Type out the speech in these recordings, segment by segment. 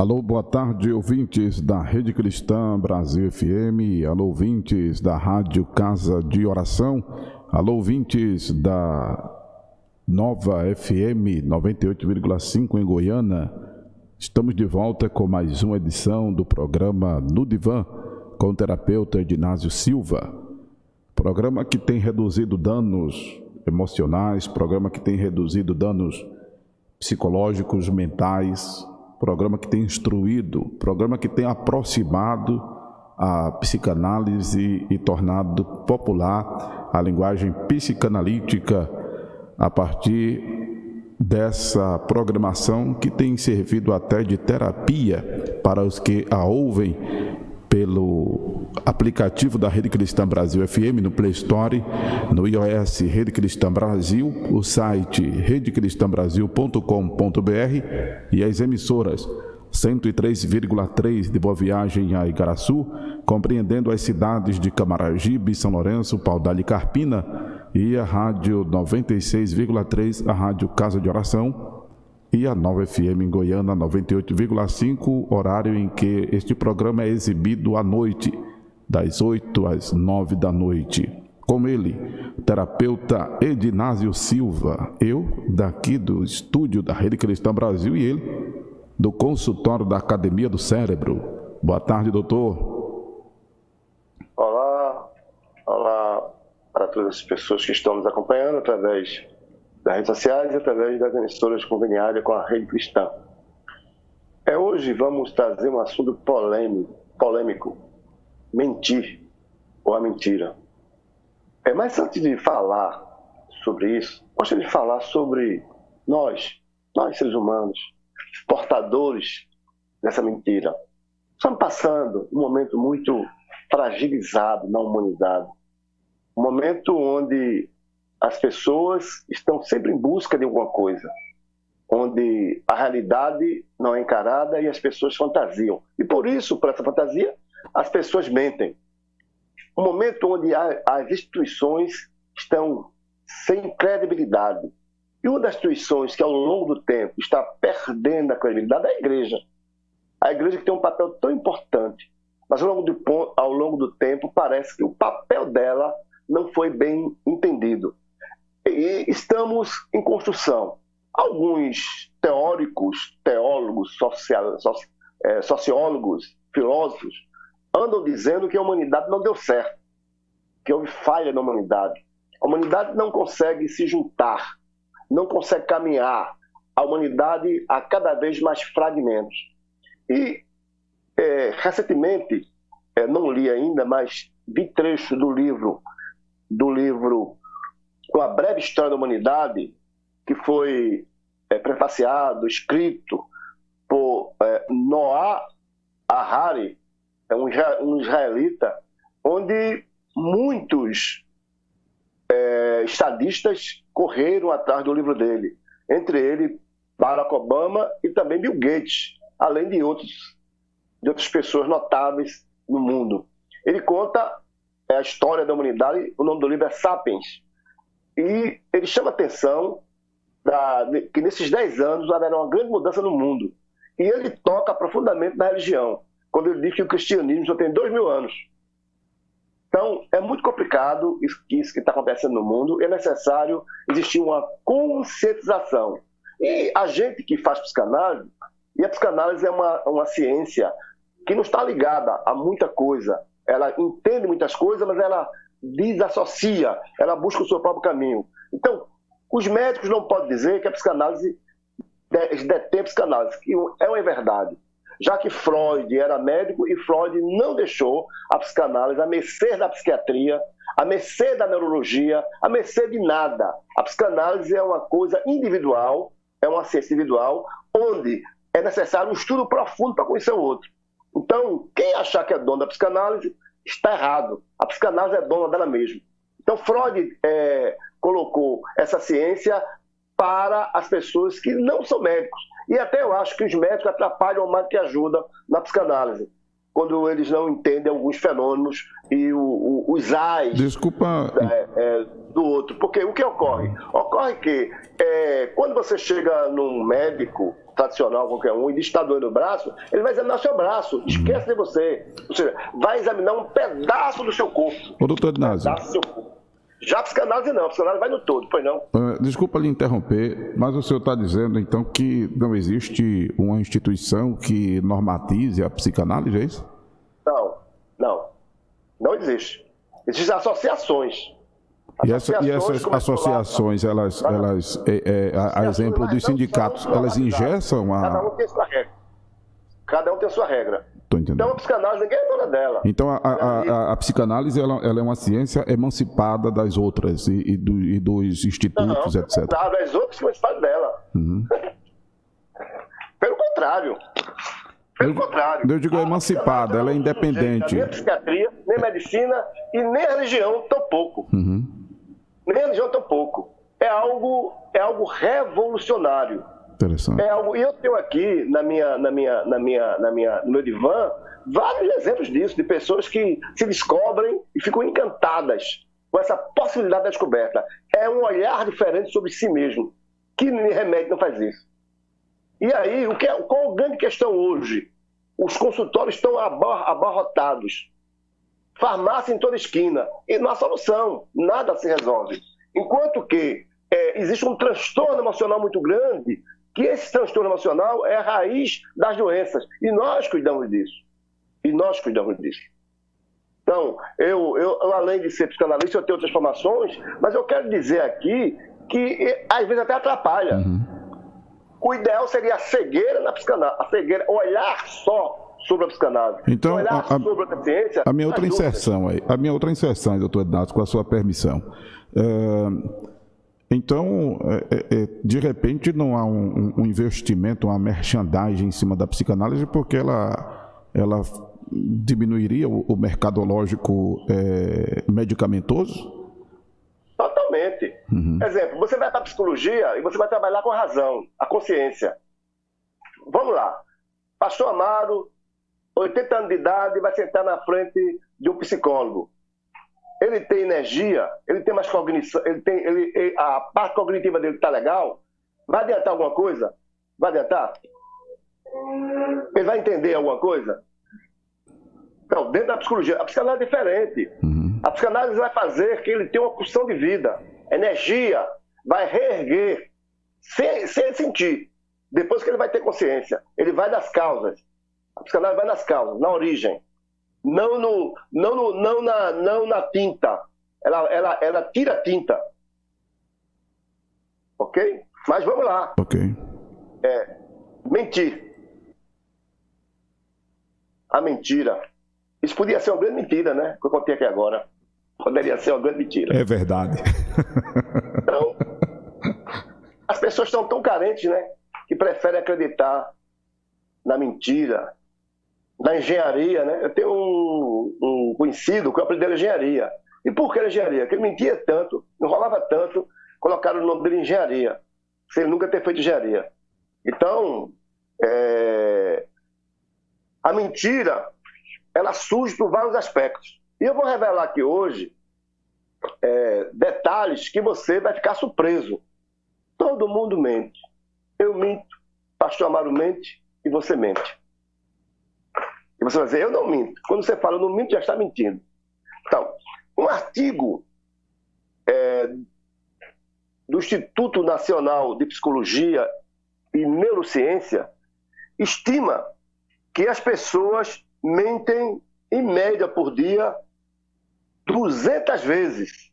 Alô, boa tarde, ouvintes da Rede Cristã Brasil FM, alô, ouvintes da Rádio Casa de Oração, alô, ouvintes da Nova FM 98,5 em Goiânia. Estamos de volta com mais uma edição do programa No Divã, com o terapeuta Edinásio Silva. Programa que tem reduzido danos emocionais, programa que tem reduzido danos psicológicos, mentais, programa que tem instruído, programa que tem aproximado a psicanálise e tornado popular a linguagem psicanalítica a partir dessa programação que tem servido até de terapia para os que a ouvem pelo aplicativo da Rede Cristã Brasil FM no Play Store, no iOS Rede Cristã Brasil, o site redecristãbrasil.com.br e as emissoras 103,3 de Boa Viagem a Igaraçu, compreendendo as cidades de Camaragibe, São Lourenço, Paudalho e Carpina, e a rádio 96,3, a rádio Casa de Oração, e a Nova FM em Goiânia 98,5, horário em que este programa é exibido à noite, das 8 às 9 da noite. Com ele, o terapeuta Edinásio Silva, eu daqui do estúdio da Rede Cristã Brasil e ele do consultório da Academia do Cérebro. Boa tarde, doutor. Olá para todas as pessoas que estão nos acompanhando através das redes sociais e através das emissoras conveniadas com a Rede Cristã. Hoje vamos trazer um assunto polêmico, mentir ou a mentira. Mas antes de falar sobre isso, gostaria de falar sobre nós seres humanos, portadores dessa mentira. Estamos passando um momento muito fragilizado na humanidade, um momento onde as pessoas estão sempre em busca de alguma coisa, onde a realidade não é encarada e as pessoas fantasiam. E por isso, por essa fantasia, as pessoas mentem. Um momento onde as instituições estão sem credibilidade. E uma das instituições que ao longo do tempo está perdendo a credibilidade é a igreja. A igreja que tem um papel tão importante, mas ao longo do tempo parece que o papel dela não foi bem entendido. E estamos em construção. Alguns teóricos, teólogos, sociólogos, filósofos, andam dizendo que a humanidade não deu certo, que houve falha na humanidade. A humanidade não consegue se juntar, não consegue caminhar. A humanidade há cada vez mais fragmentos. E, recentemente, não li ainda, mas vi trecho do livro Uma Breve História da Humanidade, que foi prefaciado, escrito por Noah Harari, um israelita, onde muitos estadistas correram atrás do livro dele, entre eles Barack Obama e também Bill Gates, além de outras pessoas notáveis no mundo. Ele conta a história da humanidade, o nome do livro é Sapiens, e ele chama a atenção que nesses 10 anos haverá uma grande mudança no mundo. E ele toca profundamente na religião, quando ele diz que o cristianismo só tem 2.000 anos. Então, é muito complicado isso que está acontecendo no mundo. É necessário existir uma conscientização. E a gente que faz psicanálise, e a psicanálise é uma ciência que não está ligada a muita coisa. Ela entende muitas coisas, mas ela desassocia, ela busca o seu próprio caminho. Então, os médicos não podem dizer que a psicanálise detém a psicanálise, que é uma verdade. Já que Freud era médico e Freud não deixou a psicanálise à mercê da psiquiatria, à mercê da neurologia, à mercê de nada. A psicanálise é uma coisa individual, é uma ciência individual, onde é necessário um estudo profundo para conhecer o outro. Então, quem achar que é dono da psicanálise está errado. A psicanálise é dona dela mesma. Então, Freud colocou essa ciência para as pessoas que não são médicos. E até eu acho que os médicos atrapalham mais do que ajudam na psicanálise. quando eles não entendem alguns fenômenos e os ais Desculpa. Do outro. Porque o que ocorre? Ocorre que quando você chega num médico tradicional, qualquer um, e diz que está doendo o braço, ele vai examinar o seu braço, esquece de você. Ou seja, vai examinar um pedaço do seu corpo. Ô, doutor Inácio. Já a psicanálise não, a psicanálise vai no todo, pois não? Desculpa lhe interromper, mas o senhor está dizendo então que não existe uma instituição que normatize a psicanálise, é isso? Não existe. Existem associações. E essas associações, elas a exemplo dos sindicatos, elas engessam a... Cada um tem sua regra. Cada um tem sua regra. Então a psicanálise, ninguém é dona dela. Então a psicanálise ela é uma ciência emancipada das outras e dos institutos, etc. Não, das outras que emancipadas dela. Uhum. Pelo contrário. Eu digo emancipada, ela é independente. Nem a psiquiatria, nem a medicina e nem a religião, tampouco. Uhum. Nem a religião, tampouco. É algo revolucionário. Interessante. E eu tenho aqui no meu divã vários exemplos disso, de pessoas que se descobrem e ficam encantadas com essa possibilidade da descoberta. É um olhar diferente sobre si mesmo. Que remédio não faz isso? E aí, qual a grande questão hoje? Os consultórios estão abarrotados. Farmácia em toda esquina. E não há solução. Nada se resolve. Enquanto que existe um transtorno emocional muito grande, que esse transtorno emocional é a raiz das doenças. E nós cuidamos disso. Então, eu além de ser psicanalista, eu tenho outras formações, mas eu quero dizer aqui que às vezes até atrapalha. Uhum. O ideal seria a cegueira na psicanálise, olhar só sobre a psicanálise. Então, olhar sobre a ciência. A minha outra inserção, doutor Inácio, com a sua permissão. Então, de repente, não há um investimento, uma merchandising em cima da psicanálise, porque ela diminuiria o mercadológico medicamentoso? Totalmente. Uhum. Exemplo, você vai para a psicologia e você vai trabalhar com a razão, a consciência. Vamos lá. Pastor Amaro, 80 anos de idade, vai sentar na frente de um psicólogo. Ele tem energia, ele tem mais cognição, a parte cognitiva dele está legal. Vai adiantar alguma coisa? Vai adiantar? Ele vai entender alguma coisa? Então, dentro da psicologia, a psicanálise é diferente. Uhum. A psicanálise vai fazer que ele tenha uma pulsão de vida, energia, vai reerguer, sem ele sentir. Depois que ele vai ter consciência, ele vai das causas. A psicanálise vai nas causas, na origem. Não na tinta. Ela tira a tinta. Ok? Mas vamos lá. Ok. Mentir. A mentira. Isso podia ser uma grande mentira, né? Que eu contei aqui agora. Poderia ser uma grande mentira. É verdade. Então, as pessoas estão tão carentes, né? Que preferem acreditar na mentira, na engenharia, né? Eu tenho um conhecido que aprendeu engenharia. E por que engenharia? Porque ele mentia tanto, enrolava tanto, colocaram o nome dele em engenharia, sem ele nunca ter feito engenharia. Então, a mentira, ela surge por vários aspectos. E eu vou revelar aqui hoje detalhes que você vai ficar surpreso. Todo mundo mente. Eu minto, pastor Amaro mente e você mente. E você vai dizer, eu não minto. Quando você fala eu não minto, já está mentindo. Então, um artigo do Instituto Nacional de Psicologia e Neurociência estima que as pessoas mentem, em média, por dia, 200 vezes.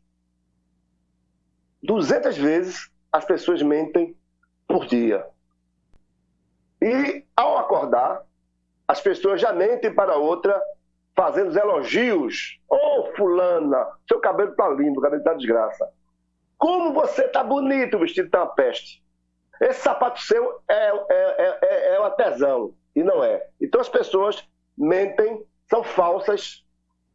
200 vezes as pessoas mentem por dia. E, ao acordar, as pessoas já mentem para outra, fazendo os elogios. Ô, fulana, seu cabelo tá lindo, o cabelo tá desgraça. Como você tá bonito, o vestido tá uma peste. Esse sapato seu é um artesão, e não é. Então as pessoas mentem, são falsas,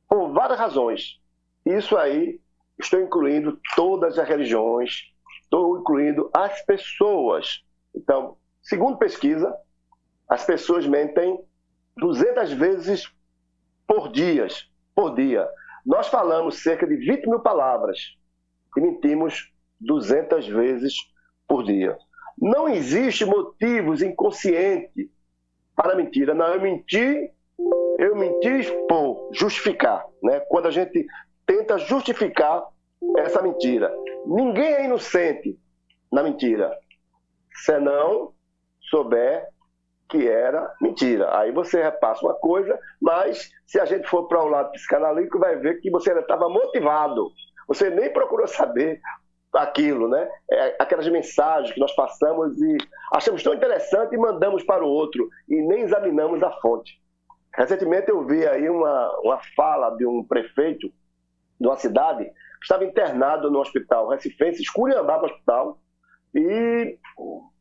por várias razões. Isso aí, estou incluindo todas as religiões, estou incluindo as pessoas. Então, segundo pesquisa, as pessoas mentem 200 vezes por dia. Nós falamos cerca de 20 mil palavras e mentimos 200 vezes por dia. Não existe motivos inconscientes para a mentira. Não, eu menti por justificar, né? Quando a gente tenta justificar essa mentira. Ninguém é inocente na mentira, se não souber que era mentira. Aí você repassa uma coisa, mas se a gente for para o lado psicanalítico, vai ver que você estava motivado. Você nem procurou saber aquilo, né? Aquelas mensagens que nós passamos e achamos tão interessante e mandamos para o outro e nem examinamos a fonte. Recentemente eu vi aí uma fala de um prefeito de uma cidade que estava internado no hospital recifense, esculhambava o hospital, e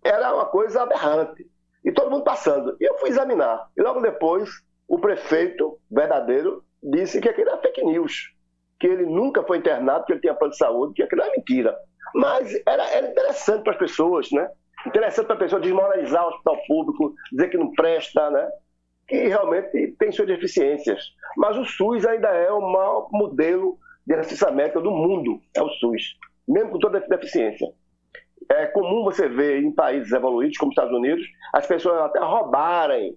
era uma coisa aberrante. E todo mundo passando. E eu fui examinar. E logo depois, o prefeito verdadeiro disse que aquilo era fake news, que ele nunca foi internado, que ele tinha plano de saúde, que aquilo era mentira. Mas era interessante para as pessoas, né? Interessante para a pessoa desmoralizar o hospital público, dizer que não presta, né? Que realmente tem suas deficiências. Mas o SUS ainda é o maior modelo de assistência médica do mundo, é o SUS, mesmo com toda a deficiência. É comum você ver em países evoluídos, como os Estados Unidos, as pessoas até roubarem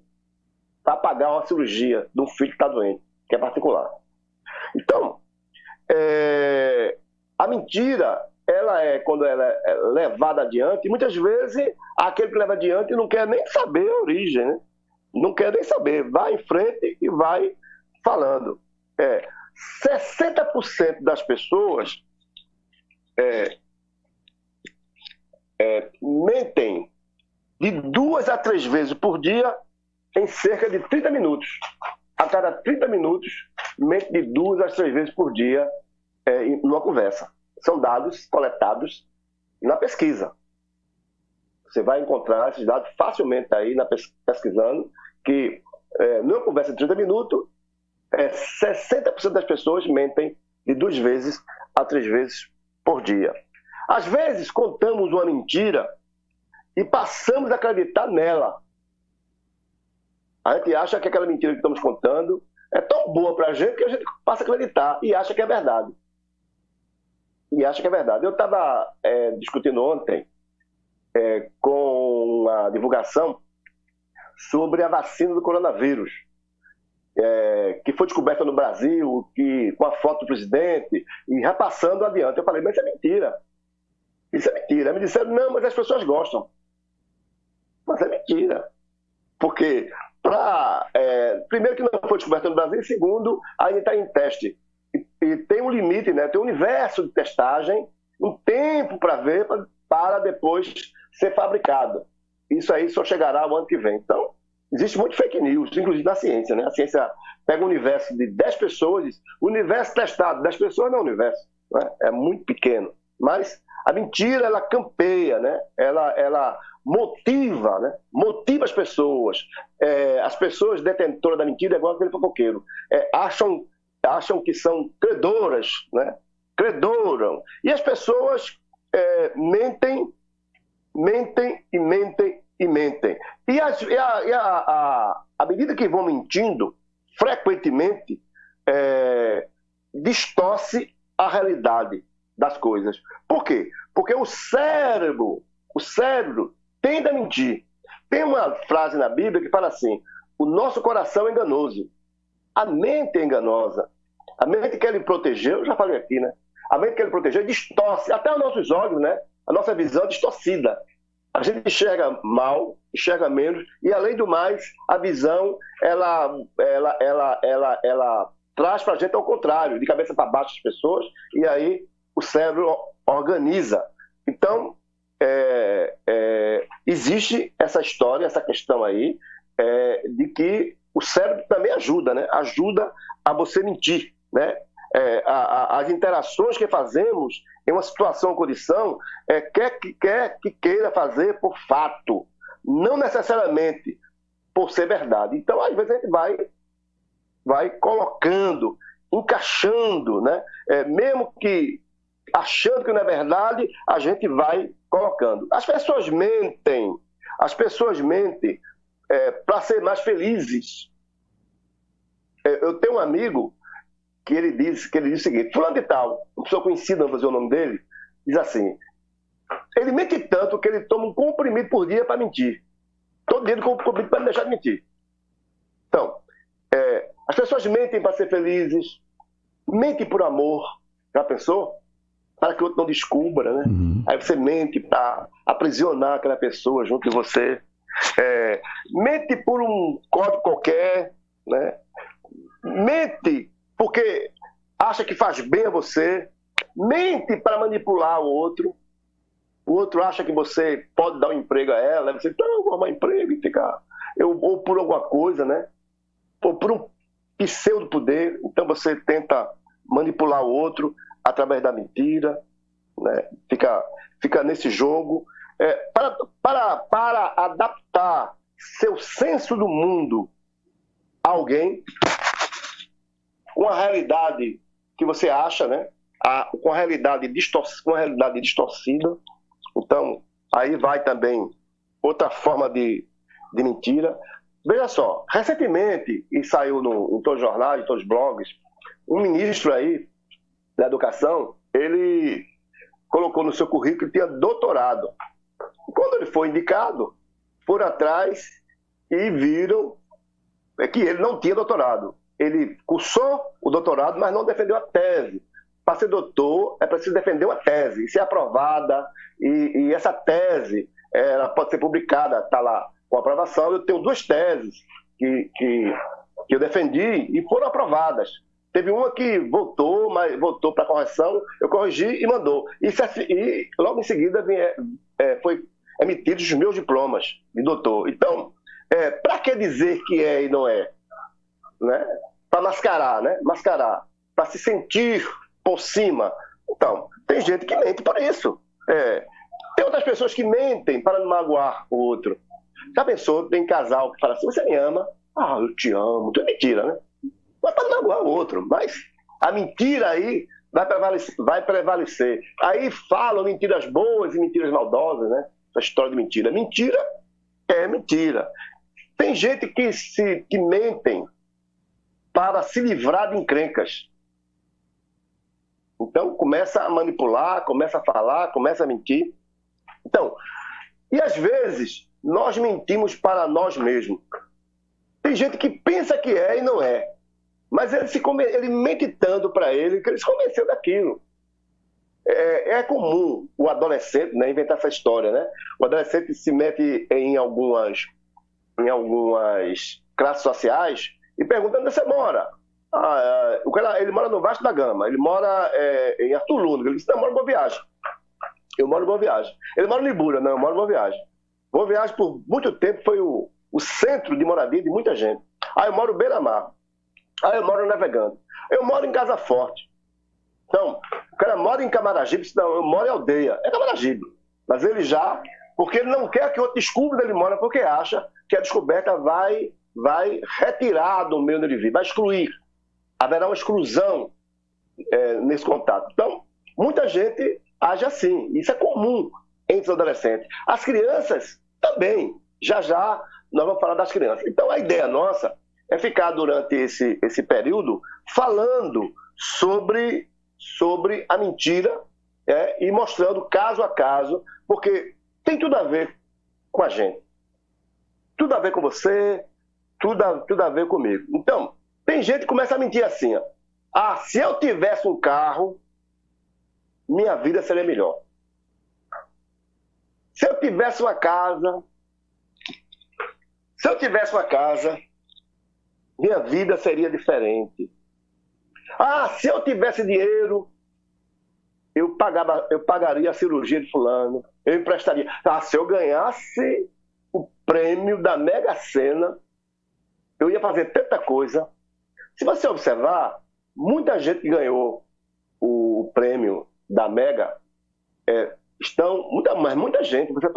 para pagar uma cirurgia de um filho que está doente, que é particular. Então, a mentira, quando ela é levada adiante, muitas vezes aquele que leva adiante não quer nem saber a origem, né? Não quer nem saber, vai em frente e vai falando. 60% das pessoas mentem de 2 a 3 vezes por dia em cerca de 30 minutos. A cada 30 minutos, mente de 2 a 3 vezes por dia numa conversa. São dados coletados na pesquisa. Você vai encontrar esses dados facilmente aí pesquisando, que numa conversa de 30 minutos, 60% das pessoas mentem de 2 vezes a 3 vezes por dia. Às vezes, contamos uma mentira e passamos a acreditar nela. A gente acha que aquela mentira que estamos contando é tão boa para a gente que a gente passa a acreditar e acha que é verdade. Eu estava discutindo ontem com a divulgação sobre a vacina do coronavírus, que foi descoberta no Brasil, com a foto do presidente, e repassando adiante. Eu falei, mas isso é mentira. Isso é mentira. Me disseram, não, mas as pessoas gostam. Mas é mentira. Porque, primeiro que não foi descoberta no Brasil, e segundo, ainda está em teste. E tem um limite, né? Tem um universo de testagem, um tempo para ver, para depois ser fabricado. Isso aí só chegará o ano que vem. Então, existe muito fake news, inclusive na ciência, né? A ciência pega um universo de 10 pessoas, o universo testado, 10 pessoas não é um universo, né? É muito pequeno. Mas a mentira, ela campeia, né? Ela motiva, né? Motiva as pessoas. As pessoas detentoras da mentira, é igual aquele fofoqueiro, acham que são credoras, né? Credoram. E as pessoas mentem. E à medida que vão mentindo, frequentemente, distorce a realidade das coisas. Por quê? Porque o cérebro tende a mentir. Tem uma frase na Bíblia que fala assim: o nosso coração é enganoso, a mente é enganosa. A mente quer lhe proteger, eu já falei aqui, né? A mente quer lhe proteger, distorce até os nossos olhos, né? A nossa visão é distorcida. A gente enxerga mal, enxerga menos, e além do mais, a visão ela traz para a gente ao contrário, de cabeça para baixo as pessoas, e aí o cérebro organiza. Então, existe essa história, essa questão aí, de que o cérebro também ajuda, né? Ajuda a você mentir, né? As interações que fazemos em uma situação ou condição, quer que queira fazer por fato, não necessariamente por ser verdade. Então, às vezes, a gente vai colocando, encaixando, né? Mesmo que achando que não é verdade, a gente vai colocando. As pessoas mentem para ser mais felizes. Eu tenho um amigo que ele diz o seguinte: fulano de tal, uma pessoa conhecida, não vou dizer o nome dele, diz assim: ele mente tanto que ele toma um comprimido por dia para mentir. Todo dia ele toma um comprimido para não deixar de mentir. Então, as pessoas mentem para ser felizes, mentem por amor. Já pensou? Para que o outro não descubra, né? Aí você mente para aprisionar aquela pessoa junto de você. Mente por um código qualquer, né? Mente porque acha que faz bem a você. Mente para manipular o outro. O outro acha que você pode dar um emprego a ela. Você então, eu vou arrumar emprego e ficar... ou por alguma coisa, né? Ou por um pseudo-poder. Então você tenta manipular o outro através da mentira, né? Fica nesse jogo. Para adaptar seu senso do mundo a alguém, com a realidade que você acha, né? Com a realidade distorcida. Então, aí vai também outra forma de mentira. Veja só, recentemente, e saiu em todos os jornais, em todos os blogs, um ministro aí da educação, ele colocou no seu currículo que tinha doutorado. Quando ele foi indicado, foram atrás e viram que ele não tinha doutorado. Ele cursou o doutorado, mas não defendeu a tese. Para ser doutor, é preciso defender uma tese, e ser aprovada, e essa tese ela pode ser publicada, está lá com aprovação. Eu tenho 2 teses que eu defendi e foram aprovadas. Teve uma que voltou para correção, eu corrigi e mandou. E logo em seguida foi emitidos os meus diplomas de doutor. Então, para que dizer que é e não é? Né? Para mascarar, né? Mascarar, para se sentir por cima. Então, tem gente que mente por isso. Tem outras pessoas que mentem para não magoar o outro. Já pensou, tem casal que fala assim: você me ama? Ah, eu te amo. Tudo mentira, né? Mas para não magoar o outro. Mas a mentira aí vai prevalecer. Aí falam mentiras boas e mentiras maldosas, né? Essa história de mentira. Mentira é mentira. Tem gente que mentem para se livrar de encrencas. Então, começa a manipular, começa a falar, começa a mentir. Então, e às vezes, nós mentimos para nós mesmos. Tem gente que pensa que é e não é. Mas ele mente tanto para ele que ele se convenceu daquilo. É comum o adolescente, né, inventar essa história, né? O adolescente se mete em algumas classes sociais e pergunta onde você mora. Ele mora no Vasco da Gama, ele mora em Arthur Luna. Ele disse: não, eu moro em Boa Viagem. Eu moro em Boa Viagem. Ele mora em Libura. Não, eu moro em Boa Viagem. Boa Viagem, por muito tempo, foi o centro de moradia de muita gente. Eu moro em Beira-Mar. Eu moro em Navegando. Eu moro em Casa Forte. Então, o cara mora em Camaragibe, não, eu moro em Aldeia. É Camaragibe. Mas ele porque ele não quer que o outro descubra onde ele mora, porque acha que a descoberta vai retirar do meio onde ele vive, vai excluir. Haverá uma exclusão nesse contato. Então, muita gente age assim. Isso é comum entre os adolescentes. As crianças também. Já nós vamos falar das crianças. Então, a ideia nossa é ficar durante esse período falando sobre a mentira e mostrando caso a caso, porque tem tudo a ver com a gente. Tudo a ver com você, tudo a ver comigo. Então, tem gente que começa a mentir assim: se eu tivesse um carro, minha vida seria melhor. Se eu tivesse uma casa, minha vida seria diferente. Se eu tivesse dinheiro, eu pagaria a cirurgia de fulano, eu emprestaria. Se eu ganhasse o prêmio da Mega Sena, eu ia fazer tanta coisa. Se você observar, muita gente que ganhou o prêmio da Mega muita gente, você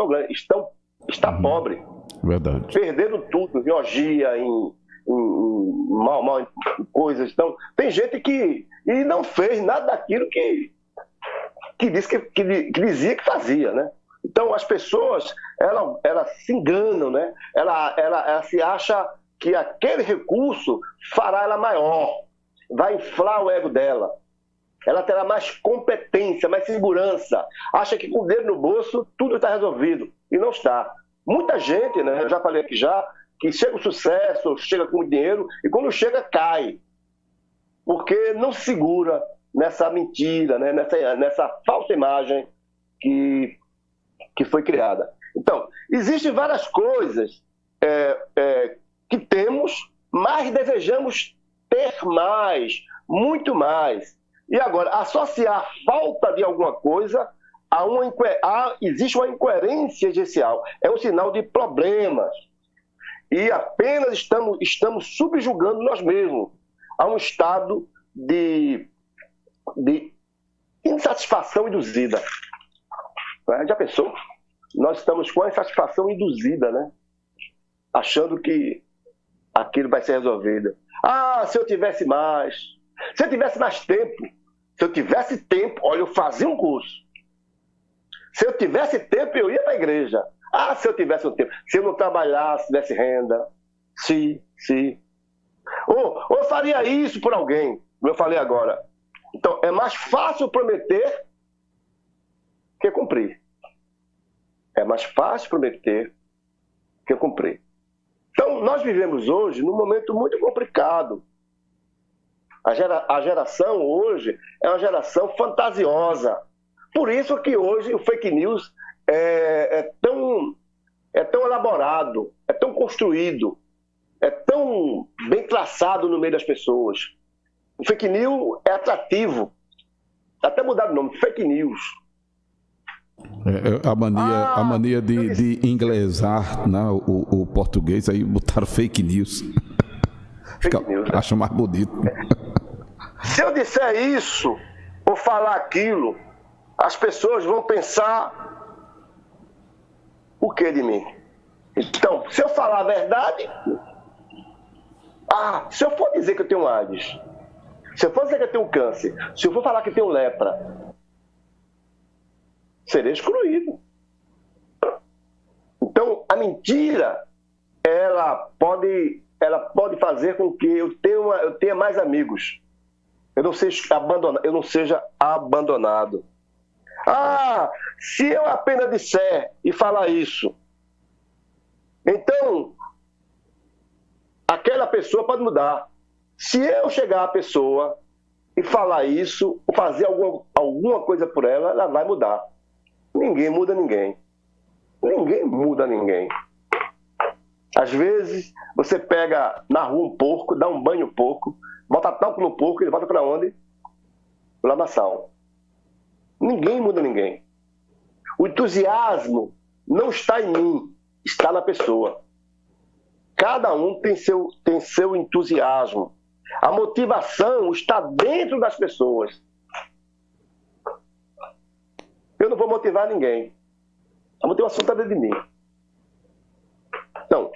está pobre. Verdade. Perderam tudo, em orgia, em coisas. Então, tem gente que não fez nada daquilo que dizia que fazia, né? Então, as pessoas, elas se enganam, né? Ela se acha que aquele recurso fará ela maior, vai inflar o ego dela. Ela terá mais competência, mais segurança. Acha que com o dedo no bolso tudo está resolvido. E não está. Muita gente, né, eu já falei aqui já, que chega o sucesso, chega com o dinheiro, e quando chega, cai. Porque não se segura nessa mentira, né, nessa falsa imagem que foi criada. Então, existem várias coisas que temos, mas desejamos ter mais, muito mais. E agora, associar a falta de alguma coisa existe uma incoerência essencial. É um sinal de problemas. E apenas estamos subjugando nós mesmos a um estado de insatisfação induzida. Já pensou? Nós estamos com a insatisfação induzida, né? Achando que aquilo vai ser resolvido. Se eu tivesse mais. Se eu tivesse mais tempo. Se eu tivesse tempo, olha, eu fazia um curso. Se eu tivesse tempo, eu ia para a igreja. Se eu tivesse um tempo. Se eu não trabalhasse, tivesse renda. Se. Ou eu faria isso por alguém, como eu falei agora. Então, é mais fácil prometer que cumprir. É mais fácil prometer que cumprir. Então, nós vivemos hoje num momento muito complicado. A geração hoje é uma geração fantasiosa. Por isso que hoje o fake news é tão elaborado, é tão construído, é tão bem traçado no meio das pessoas. O fake news é atrativo. Até mudar o nome, fake news. A mania de inglesar, né, o português, aí botaram fake news. Fake news, acho mais bonito. Se eu disser isso, ou falar aquilo, as pessoas vão pensar o que de mim? Então, se eu falar a verdade, se eu for dizer que eu tenho AIDS, se eu for dizer que eu tenho câncer, se eu for falar que eu tenho lepra, serei excluído. Então, a mentira, ela pode fazer com que eu tenha mais amigos. Eu não seja abandonado. Se eu apenas disser e falar isso, então aquela pessoa pode mudar. Se eu chegar à pessoa e falar isso, ou fazer alguma coisa por ela, ela vai mudar. Ninguém muda ninguém. Ninguém muda ninguém. Às vezes, você pega na rua um porco, dá um banho porco, bota talco no porco, ele volta para onde? Pro lamaçal. Ninguém muda ninguém. O entusiasmo não está em mim, está na pessoa. Cada um tem seu entusiasmo. A motivação está dentro das pessoas. Eu não vou motivar ninguém. A motivação está dentro de mim. Então,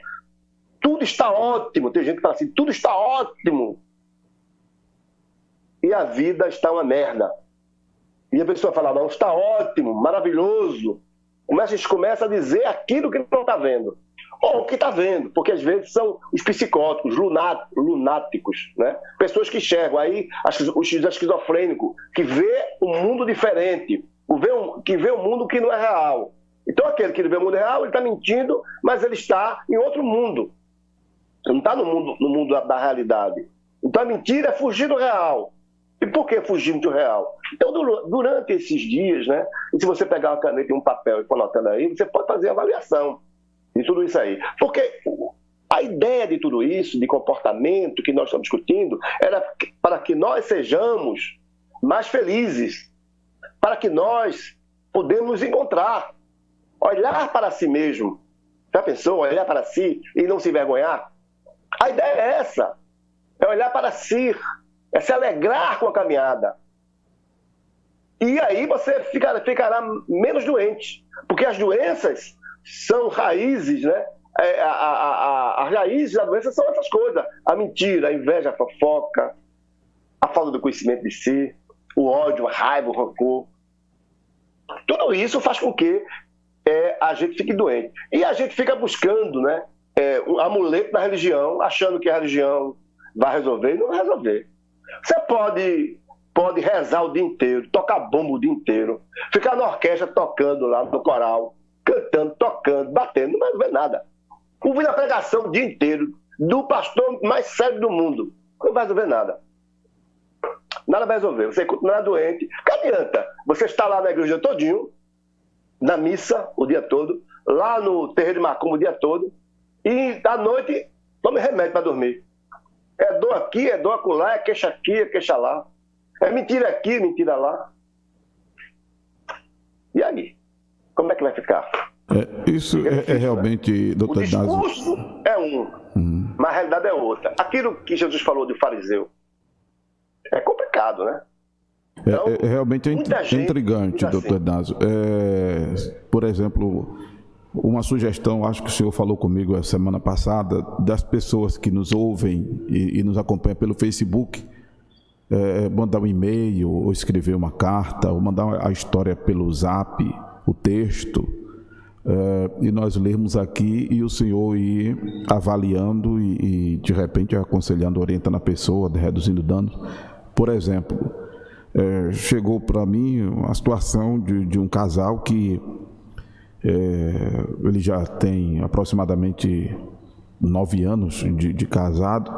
tudo está ótimo. Tem gente que fala assim, tudo está ótimo. E a vida está uma merda. E a pessoa fala, não, está ótimo, maravilhoso. A gente começa a dizer aquilo que não está vendo. Ou o que está vendo, porque às vezes são os psicóticos, lunáticos, né? Pessoas que enxergam aí, o esquizofrênico, que vê um mundo diferente, que vê um mundo que não é real. Então aquele que vê o mundo real, ele está mentindo, mas ele está em outro mundo. Ele não está no mundo da realidade. Então a mentira é fugir do real. E por que fugir do real? Então, durante esses dias, né? E se você pegar uma caneta e um papel e for anotando aí, você pode fazer avaliação de tudo isso aí. Porque a ideia de tudo isso, de comportamento que nós estamos discutindo, era para que nós sejamos mais felizes, para que nós podemos nos encontrar, olhar para si mesmo. Já pensou? Olhar para si e não se envergonhar? A ideia é essa, é olhar para si, é se alegrar com a caminhada. E aí você ficará menos doente, porque as doenças são raízes, né? As raízes da doença são essas coisas: a mentira, a inveja, a fofoca, a falta do conhecimento de si, o ódio, a raiva, o rancor. Tudo isso faz com que a gente fique doente. E a gente fica buscando, né, um amuleto da religião, achando que a religião vai resolver, e não vai resolver. Você pode rezar o dia inteiro, tocar bomba o dia inteiro, ficar na orquestra tocando lá no coral, cantando, tocando, batendo, não vai resolver nada. Ouvir a pregação o dia inteiro do pastor mais sério do mundo, não vai resolver nada. Nada vai resolver. Você continuará doente. Que adianta? Você está lá na igreja todinho, na missa o dia todo, lá no terreiro de Macumba o dia todo, e à noite tome remédio para dormir. É dor aqui, é dor acolá, é queixa aqui, é queixa lá. É mentira aqui, mentira lá. E aí? Como é que vai ficar? Isso é realmente, doutor Inácio. O discurso é mas a realidade é outra. Aquilo que Jesus falou de fariseu é complicado, né? Então, realmente é intrigante, doutor Inácio. Por exemplo, uma sugestão, acho que o senhor falou comigo a semana passada, das pessoas que nos ouvem e nos acompanham pelo Facebook, mandar um e-mail, ou escrever uma carta, ou mandar a história pelo Zap, o texto, e nós lermos aqui e o senhor ir avaliando e de repente aconselhando, orientando a pessoa, reduzindo danos. Por exemplo, chegou para mim a situação de um casal que ele já tem aproximadamente 9 anos de casado,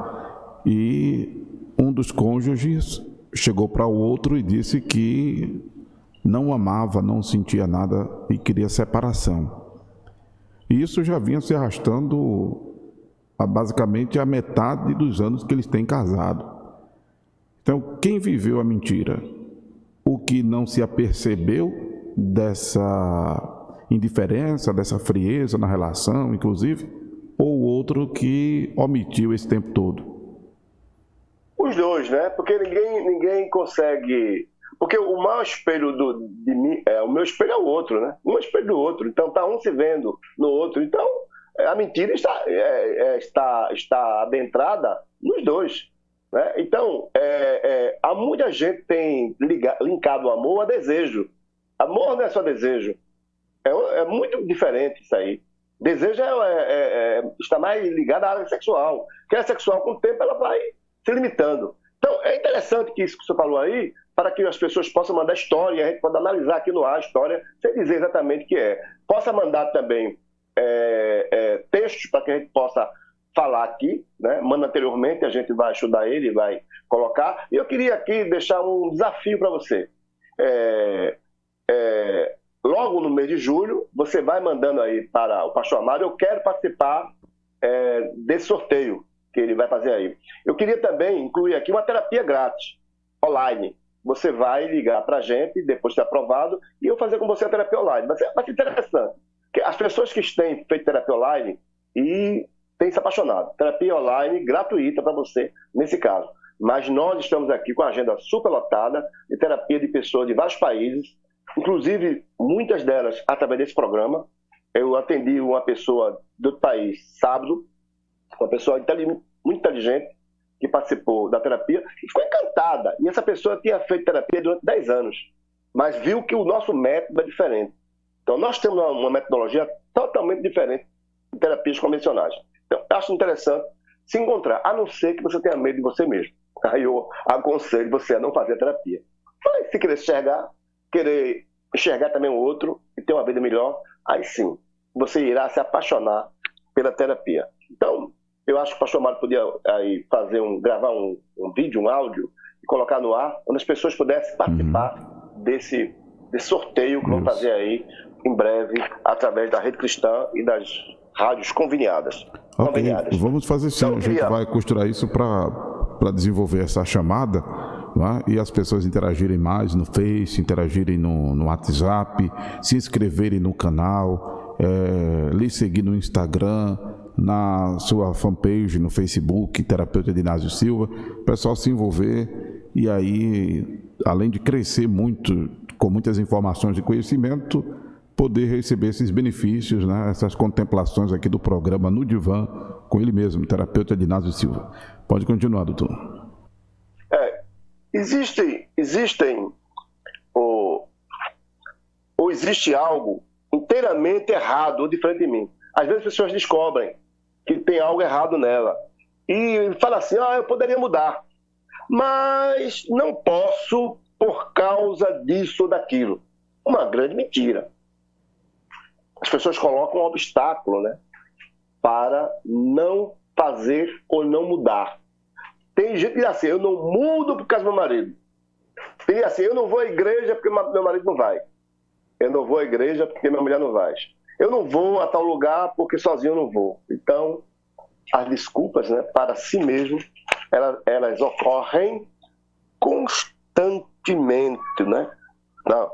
e um dos cônjuges chegou para o outro e disse que não amava, não sentia nada e queria separação. E isso já vinha se arrastando basicamente a metade dos anos que eles têm casado. Então, quem viveu a mentira? O que não se apercebeu dessa indiferença, dessa frieza na relação, inclusive, ou o outro que omitiu esse tempo todo? Os dois, né? Porque ninguém consegue... Porque o maior espelho de mim, o meu espelho é o outro, né? Um espelho do outro. Então, tá um se vendo no outro. Então, a mentira está adentrada nos dois. Né? Então, há muita gente que tem linkado o amor a desejo. Amor não é só desejo. É muito diferente isso aí. Desejo está mais ligado à área sexual. Que a sexual, com o tempo, ela vai se limitando. Então, é interessante que isso que você falou aí, para que as pessoas possam mandar história, e a gente pode analisar aqui no ar a história, sem dizer exatamente o que é. Possa mandar também textos para que a gente possa falar aqui, né? Manda anteriormente, a gente vai estudar ele, vai colocar. E eu queria aqui deixar um desafio para você. Logo no mês de julho, você vai mandando aí para o Pastor Amaro, eu quero participar desse sorteio que ele vai fazer aí. Eu queria também incluir aqui uma terapia grátis, online. Você vai ligar para a gente, depois de ser aprovado, e eu fazer com você a terapia online. Vai ser interessante. Porque as pessoas que têm feito terapia online e têm se apaixonado. Terapia online gratuita para você, nesse caso. Mas nós estamos aqui com a agenda superlotada de terapia de pessoas de vários países, inclusive muitas delas através desse programa. Eu atendi uma pessoa do outro país sábado, uma pessoa muito inteligente, que participou da terapia e ficou encantada. E essa pessoa tinha feito terapia durante 10 anos, mas viu que o nosso método é diferente. Então, nós temos uma metodologia totalmente diferente de terapias convencionais. Então, acho interessante se encontrar, a não ser que você tenha medo de você mesmo. Aí eu aconselho você a não fazer terapia. Mas se querer enxergar também o outro e ter uma vida melhor, aí sim, você irá se apaixonar pela terapia. Então, eu acho que o pastor Amaro podia aí gravar um vídeo, um áudio, e colocar no ar, onde as pessoas pudessem participar desse sorteio que vamos fazer aí em breve, através da Rede Cristã e das rádios conveniadas. Vamos fazer sim, então, a gente vai costurar isso para desenvolver essa chamada, né? E as pessoas interagirem mais no Face, interagirem no WhatsApp, se inscreverem no canal, lhe seguir no Instagram, na sua fanpage no Facebook, Terapeuta Inácio Silva, o pessoal se envolver e aí, além de crescer muito, com muitas informações e conhecimento, poder receber esses benefícios, né? Essas contemplações aqui do programa No Divã, com ele mesmo, Terapeuta Inácio Silva. Pode continuar, doutor. Existe algo inteiramente errado ou diferente de mim. Às vezes as pessoas descobrem que tem algo errado nela. E fala assim, eu poderia mudar, mas não posso por causa disso ou daquilo. Uma grande mentira. As pessoas colocam um obstáculo, né, para não fazer ou não mudar. Tem gente que diz assim, eu não mudo por causa do meu marido. Tem assim, eu não vou à igreja porque meu marido não vai. Eu não vou à igreja porque minha mulher não vai. Eu não vou a tal lugar porque sozinho eu não vou. Então, as desculpas, né, para si mesmo, elas ocorrem constantemente, né? Não.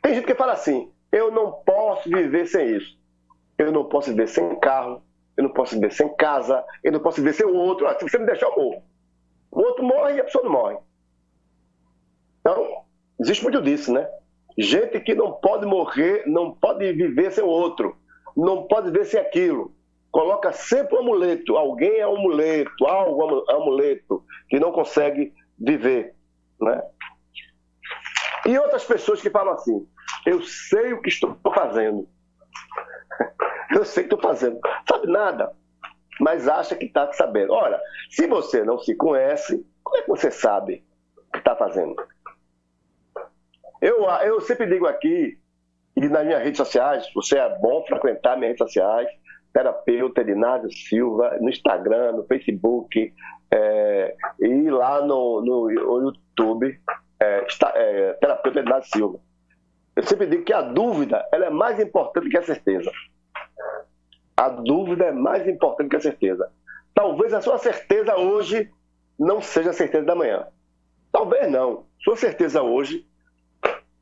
Tem gente que fala assim, eu não posso viver sem isso. Eu não posso viver sem carro, eu não posso viver sem casa, eu não posso viver sem o outro. Se você me deixar, eu morro. O outro morre e a pessoa não morre. Então, existe muito disso, né? Gente que não pode morrer, não pode viver sem o outro, não pode viver sem aquilo. Coloca sempre um amuleto. Alguém é um amuleto, algo é um amuleto, que não consegue viver, né? E outras pessoas que falam assim, eu sei o que estou fazendo. Eu sei o que estou fazendo. Sabe nada, mas acha que está sabendo. Ora, se você não se conhece, como é que você sabe o que está fazendo? Eu sempre digo aqui, e nas minhas redes sociais, você é bom frequentar minhas redes sociais, terapeuta Edinásio Silva, no Instagram, no Facebook, e lá no YouTube, terapeuta Edinásio Silva. Eu sempre digo que a dúvida ela é mais importante que a certeza. A dúvida é mais importante que a certeza. Talvez a sua certeza hoje não seja a certeza da manhã. Talvez não. Sua certeza hoje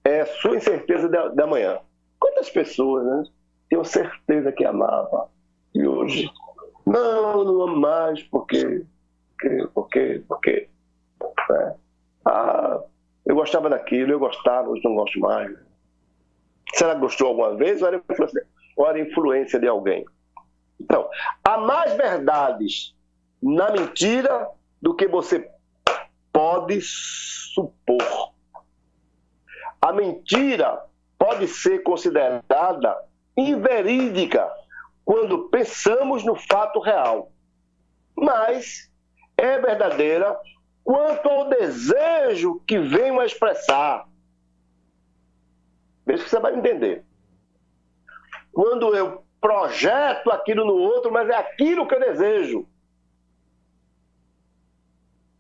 é a sua incerteza da manhã. Quantas pessoas, né, tinham certeza que amava e hoje não amo mais porque né? Eu gostava daquilo, eu gostava, hoje não gosto mais. Será que gostou alguma vez ou era influência de alguém? Então, há mais verdades na mentira do que você pode supor. A mentira pode ser considerada inverídica quando pensamos no fato real, mas é verdadeira quanto ao desejo que venho a expressar. Veja que você vai entender. Quando eu projeto aquilo no outro, mas é aquilo que eu desejo.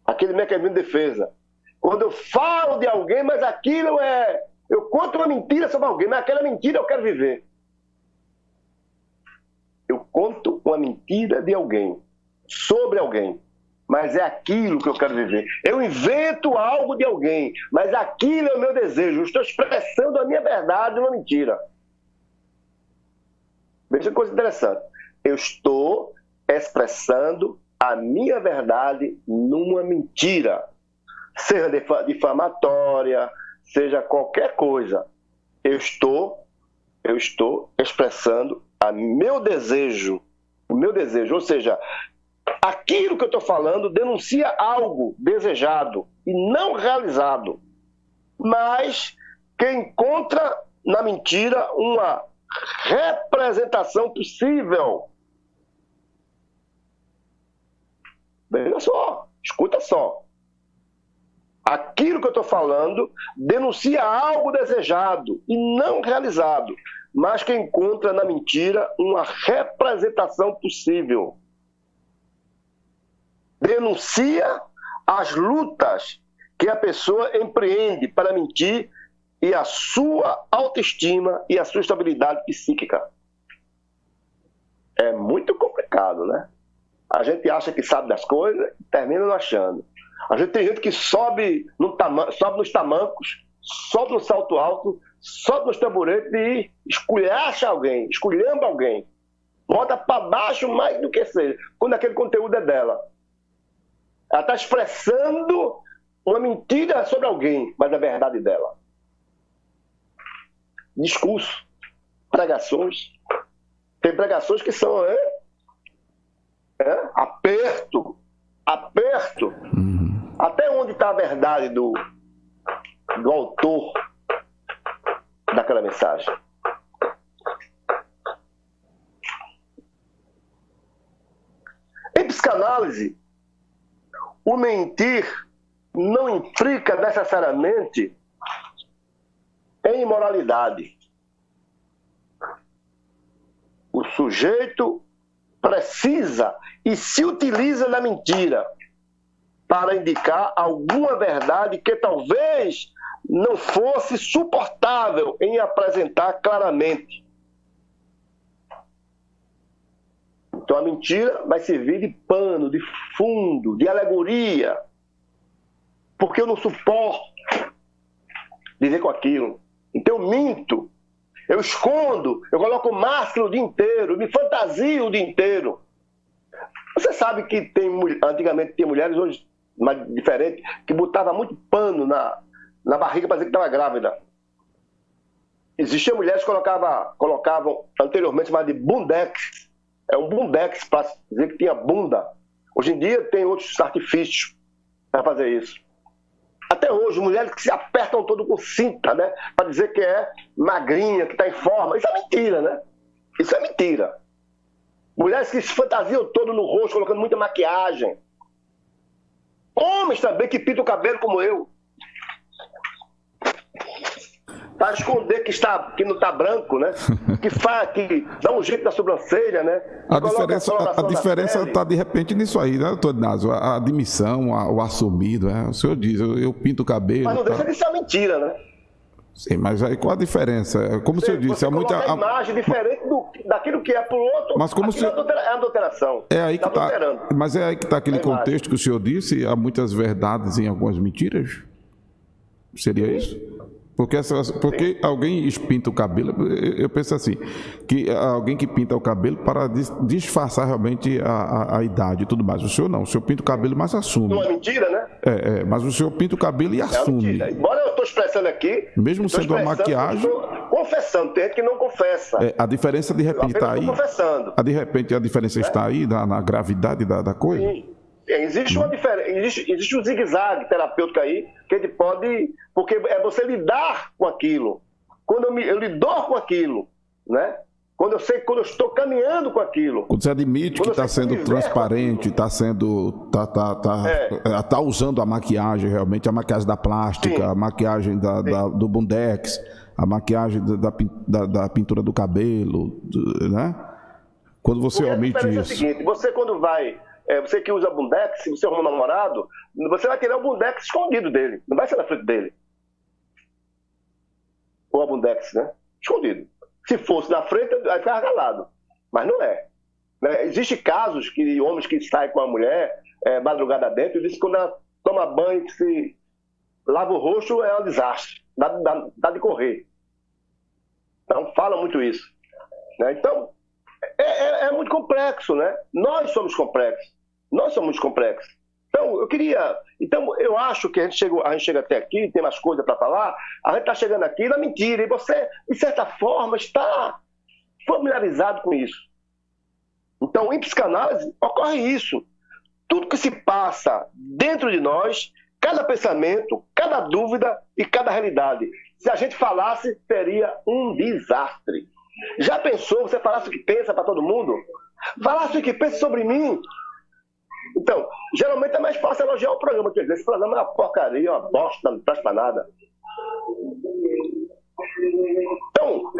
Aquele mecanismo de defesa. Quando eu falo de alguém, mas aquilo é... Eu conto uma mentira sobre alguém, mas aquela mentira eu quero viver. Eu conto uma mentira de alguém, sobre alguém, mas é aquilo que eu quero viver. Eu invento algo de alguém, mas aquilo é o meu desejo. Eu estou expressando a minha verdade numa mentira. Veja que coisa interessante. Eu estou expressando a minha verdade numa mentira. Seja difamatória, seja qualquer coisa. Eu estou expressando o meu desejo, ou seja, aquilo que eu estou falando denuncia algo desejado e não realizado, mas que encontra na mentira uma representação possível. Veja só, escuta só. Aquilo que eu estou falando denuncia algo desejado e não realizado, mas que encontra na mentira uma representação possível. Denuncia as lutas que a pessoa empreende para mentir e a sua autoestima e a sua estabilidade psíquica. É muito complicado, né? A gente acha que sabe das coisas e termina não achando. A gente tem gente que sobe nos tamancos, sobe no salto alto, sobe nos tamboretes e esculhacha alguém, esculhamba alguém. Bota para baixo mais do que seja, quando aquele conteúdo é dela. Ela está expressando uma mentira sobre alguém, mas é a verdade dela. Discurso, pregações. Tem pregações que são aperto. Até onde está a verdade do autor daquela mensagem? psicanálise, o mentir não implica necessariamente em imoralidade. O sujeito precisa e se utiliza da mentira para indicar alguma verdade que talvez não fosse suportável em apresentar claramente. Então a mentira vai servir de pano, de fundo, de alegoria, porque eu não suporto dizer com aquilo. Então eu minto, eu escondo, eu coloco máscara o dia inteiro, me fantasio o dia inteiro. Você sabe que antigamente tinha mulheres, hoje mais diferente, que botavam muito pano na barriga para dizer que estava grávida. Existiam mulheres que colocavam anteriormente chamado de bundex. É um bundex para dizer que tinha bunda. Hoje em dia tem outros artifícios para fazer isso. Até hoje, mulheres que se apertam todo com cinta, né? Para dizer que é magrinha, que está em forma. Isso é mentira, né? Isso é mentira. Mulheres que se fantasiam todo no rosto, colocando muita maquiagem. Homens também que pintam o cabelo como eu. Para esconder que não está branco, né? Que dá um jeito na sobrancelha, né? A diferença está de repente nisso aí, né, doutor Inácio? A admissão, o assumido, né? O senhor diz, eu pinto o cabelo. Mas não deixa de ser uma mentira, né? Sim, mas aí qual a diferença? Como o senhor disse, você coloca a imagem diferente daquilo que é para o outro. Mas como é adulteração. É aí que está. Mas é aí que está aquele contexto que o senhor disse, há muitas verdades em algumas mentiras? Seria isso? Porque alguém pinta o cabelo, eu penso assim, que alguém que pinta o cabelo para disfarçar realmente a idade e tudo mais. O senhor não, o senhor pinta o cabelo, mas assume. Não é mentira, né? Mas o senhor pinta o cabelo e assume. Embora eu estou expressando aqui... Mesmo sendo uma maquiagem... Eu estou confessando, tem gente que não confessa. A diferença de repente está aí... confessando. De repente a diferença está aí na gravidade da coisa? Sim. Existe uma diferença, existe um zigue-zague terapêutico aí, que a gente pode... Porque é você lidar com aquilo. Quando eu lido com aquilo, né? Quando eu estou caminhando com aquilo. Quando você admite que está sendo transparente, está usando a maquiagem realmente, a maquiagem da plástica, sim, a maquiagem do bundex, a maquiagem da pintura do cabelo, né? Quando você omite isso. É o seguinte, você quando vai... você que usa bundex, se você arruma um namorado, você vai querer o bundex escondido dele, não vai ser na frente dele. Ou a bundex, né? Escondido. Se fosse na frente, vai ficar calado. Mas não é. Né? Existem casos de homens que saem com a mulher madrugada dentro e dizem que quando ela toma banho, que se lava o rosto, é um desastre. Dá de correr. Então, fala muito isso. Né? Então, é muito complexo, né? Nós somos complexos. Nós somos complexos. Então, eu acho que a gente chega até aqui, tem mais coisa para falar, a gente está chegando aqui na mentira, e você, de certa forma, está familiarizado com isso. Então, em psicanálise, ocorre isso. Tudo que se passa dentro de nós, cada pensamento, cada dúvida e cada realidade. Se a gente falasse, seria um desastre. Já pensou, você falasse o que pensa para todo mundo? Falasse o que pensa sobre mim? Então, geralmente é mais fácil elogiar o programa, quer dizer, esse programa é uma porcaria, uma bosta, não presta para nada. Então,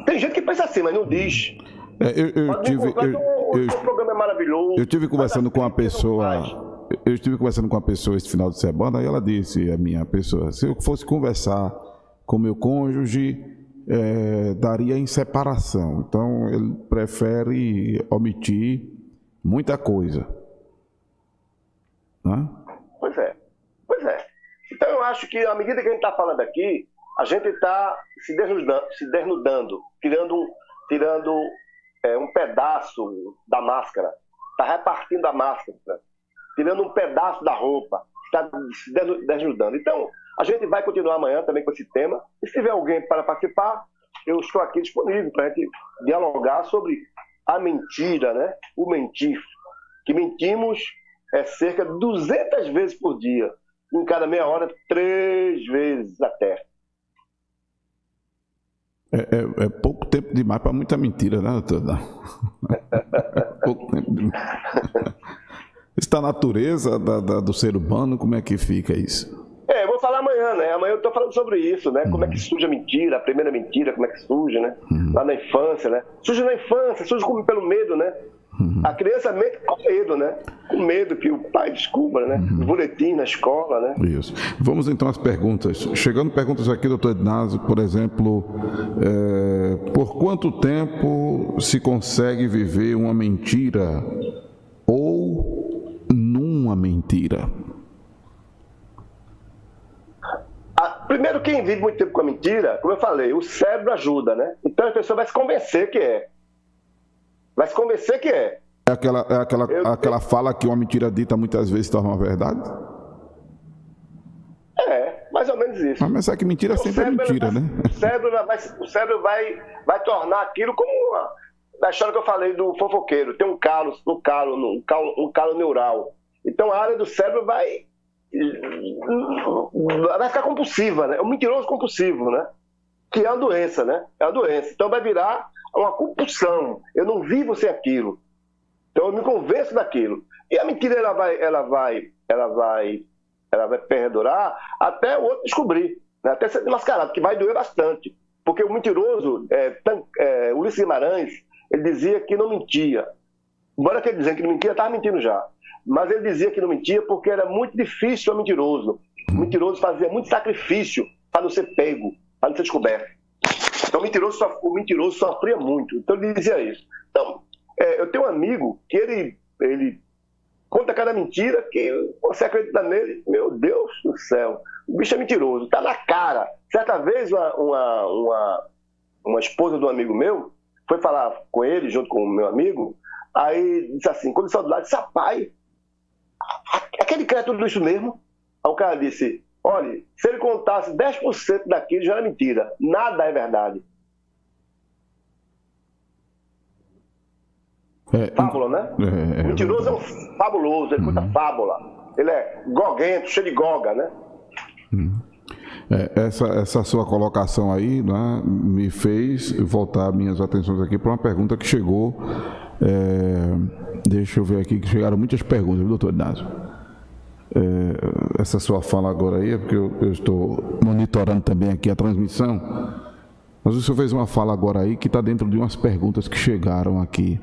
tem gente que pensa assim, mas não diz. O programa é maravilhoso. Eu estive conversando com uma pessoa esse final de semana, e ela disse, a minha pessoa, se eu fosse conversar com meu cônjuge, daria em separação. Então, ele prefere omitir muita coisa. Né? Pois é. Então, eu acho que, à medida que a gente está falando aqui, a gente está se desnudando, tirando um pedaço da máscara, está repartindo a máscara, né? Tirando um pedaço da roupa, está se desnudando. Então, a gente vai continuar amanhã também com esse tema. E se tiver alguém para participar, eu estou aqui disponível para a gente dialogar sobre a mentira, né? O mentir. Que mentimos cerca de 200 vezes por dia. Em cada meia hora, 3 vezes até. É pouco tempo demais para muita mentira, né, doutor? Pouco tempo demais. da natureza do ser humano, como é que fica isso? Eu vou falar amanhã, né? Amanhã eu tô falando sobre isso, né? Como é que surge a mentira, a primeira mentira, como é que surge, né? Lá na infância, né? Surge na infância, surge pelo medo, né? A criança mente com medo, né? Com medo que o pai descubra, né? O boletim na escola, né? Isso. Vamos então às perguntas. Chegando perguntas aqui, doutor Ednásio, por exemplo, por quanto tempo se consegue viver uma mentira ou numa mentira? Primeiro, quem vive muito tempo com a mentira, como eu falei, o cérebro ajuda, né? Então a pessoa vai se convencer que é. Vai se convencer que é. É aquela fala que uma mentira dita muitas vezes torna uma verdade? Mais ou menos isso. Mas é que mentira sempre é mentira, né? O cérebro vai tornar aquilo como da história que eu falei do fofoqueiro. Tem um calo neural. Então a área do cérebro vai ficar compulsiva, né? É um mentiroso compulsivo, né? Que é uma doença, né? É uma doença. Então vai virar uma compulsão. Eu não vivo sem aquilo. Então eu me convenço daquilo. E a mentira ela vai perdurar até o outro descobrir, né? Até ser desmascarado, que vai doer bastante. Porque o mentiroso, Ulisses Guimarães, ele dizia que não mentia. Embora ele dizia que não mentia, estava mentindo já. Mas ele dizia que não mentia porque era muito difícil o mentiroso. O mentiroso fazia muito sacrifício para não ser pego, para não ser descoberto. Então o mentiroso sofria muito. Então ele dizia isso. Então, eu tenho um amigo que ele conta cada mentira que você acredita nele. Meu Deus do céu, o bicho é mentiroso, está na cara. Certa vez uma esposa de um amigo meu foi falar com ele, junto com o meu amigo, aí disse assim, quando ele saiu do lado, disse, rapaz, aquele cara é tudo isso mesmo? Aí o cara disse, olha, se ele contasse 10% daquilo já era mentira, nada é verdade. Fábula, né? O mentiroso é um fabuloso, ele conta fábula. Ele é goguento, cheio de goga, né? Essa sua colocação aí, né, me fez voltar minhas atenções aqui para uma pergunta que chegou. Deixa eu ver aqui, que chegaram muitas perguntas, viu, doutor Ednásio? Essa sua fala agora aí é porque eu estou monitorando também aqui a transmissão. Mas o senhor fez uma fala agora aí que está dentro de umas perguntas que chegaram aqui.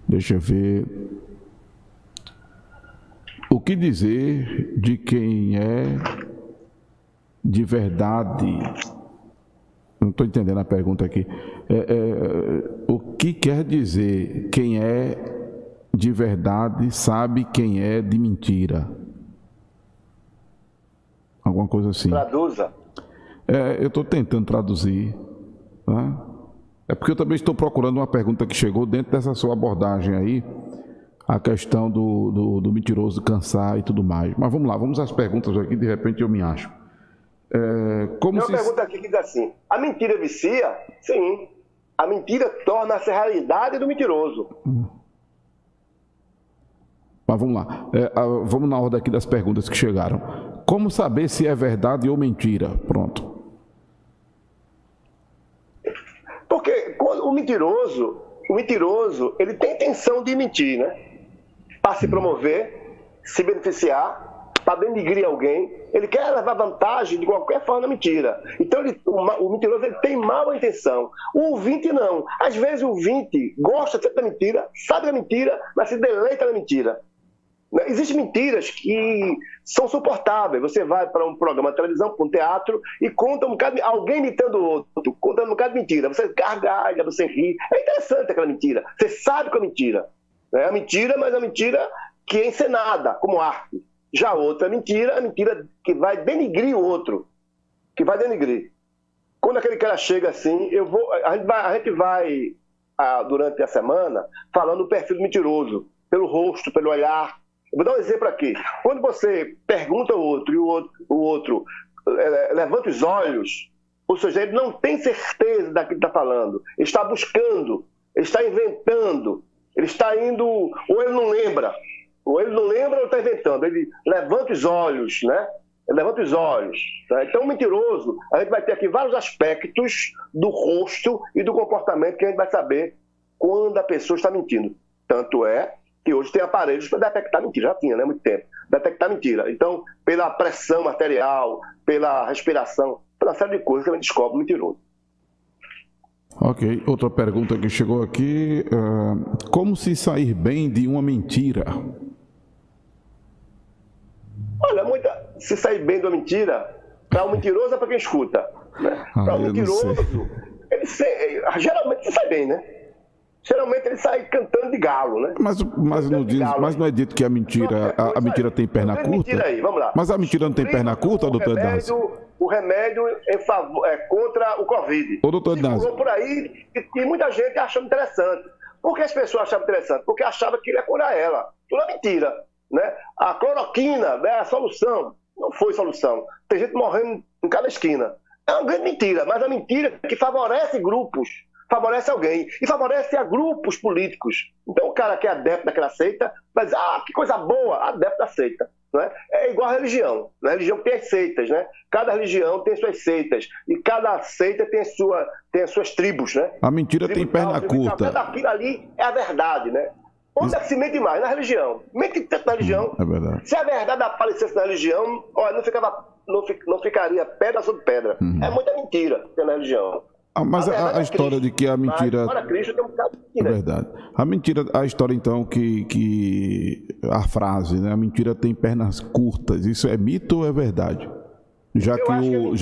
Deixa eu ver. O que dizer de quem é de verdade? Não estou entendendo a pergunta aqui. O que quer dizer quem é de verdade sabe quem é de mentira? Alguma coisa assim. Traduza. Eu estou tentando traduzir. Né? É porque eu também estou procurando uma pergunta que chegou dentro dessa sua abordagem aí, a questão do mentiroso cansar e tudo mais. Mas vamos lá, vamos às perguntas aqui, de repente eu me acho. Tem uma pergunta aqui que diz assim, a mentira vicia? Sim. A mentira torna-se a realidade do mentiroso. Mas vamos lá, vamos na ordem aqui das perguntas que chegaram. Como saber se é verdade ou mentira? Pronto. Porque o mentiroso, ele tem intenção de mentir, né? Para se promover, se beneficiar, para denigrir alguém. Ele quer levar vantagem de qualquer forma na mentira. Então, o mentiroso ele tem má intenção. O ouvinte não. Às vezes o ouvinte gosta da mentira, sabe da mentira, mas se deleita na mentira. Existem mentiras que são suportáveis. Você vai para um programa de televisão, para um teatro, e conta um bocado, alguém imitando o outro, contando um bocado de mentira. Você gargalha, você ri. É interessante aquela mentira. Você sabe que é mentira. É a mentira, mas é uma mentira que é encenada, como arte. Já outra mentira, a mentira que vai denigrir o outro. Que vai denigrir. Quando aquele cara chega assim, a gente vai durante a semana, falando do perfil do mentiroso. Pelo rosto, pelo olhar. Eu vou dar um exemplo aqui. Quando você pergunta ao outro e o outro levanta os olhos, ou seja, ele não tem certeza daquilo que está falando. Ele está buscando, ele está inventando, ele está indo, ou ele não lembra. Ou ele não lembra ou está inventando. Ele levanta os olhos, né? Ele levanta os olhos. Né? Então, o mentiroso, a gente vai ter aqui vários aspectos do rosto e do comportamento que a gente vai saber quando a pessoa está mentindo. Tanto é que hoje tem aparelhos para detectar mentira. Já tinha, né? Muito tempo. Detectar mentira. Então, pela pressão arterial, pela respiração, pela série de coisas que a gente descobre mentiroso. Ok. Outra pergunta que chegou aqui. Como se sair bem de uma mentira? Olha, se sair bem de uma mentira, para o mentiroso é para quem escuta. Né? Para o mentiroso, geralmente se sai bem, né? Geralmente ele sai cantando de galo, né? Mas não é dito que a mentira tem perna curta? Mentira aí, vamos lá. Mas a mentira não tem perna curta, doutor Inácio? O remédio contra o Covid. Ô, doutor Inácio. Por aí e muita gente achando interessante. Por que as pessoas achavam interessante? Porque achavam que ia curar ela. Tudo é mentira. Né? A cloroquina, né, a solução. Não foi solução. Tem gente morrendo em cada esquina. É uma grande mentira, mas a mentira que favorece grupos, favorece alguém e favorece a grupos políticos. Então o cara que é adepto daquela seita vai dizer, que coisa boa, adepto da seita. Não é? É igual a religião. A religião tem as seitas, né? Cada religião tem suas seitas e cada seita tem as suas tribos, né? A mentira tem perna curta. Aquilo ali é a verdade, né? Onde é que se mente mais? Na religião. Mente tanto na religião. É verdade. Se a verdade aparecesse na religião, olha, não ficaria pedra sobre pedra. É muita mentira que na religião. Mas a história de que a mentira... Para Cristo tem um bocado de mentira. É verdade. A mentira, a história então que a frase, né? A mentira tem pernas curtas. Isso é mito ou é verdade? Já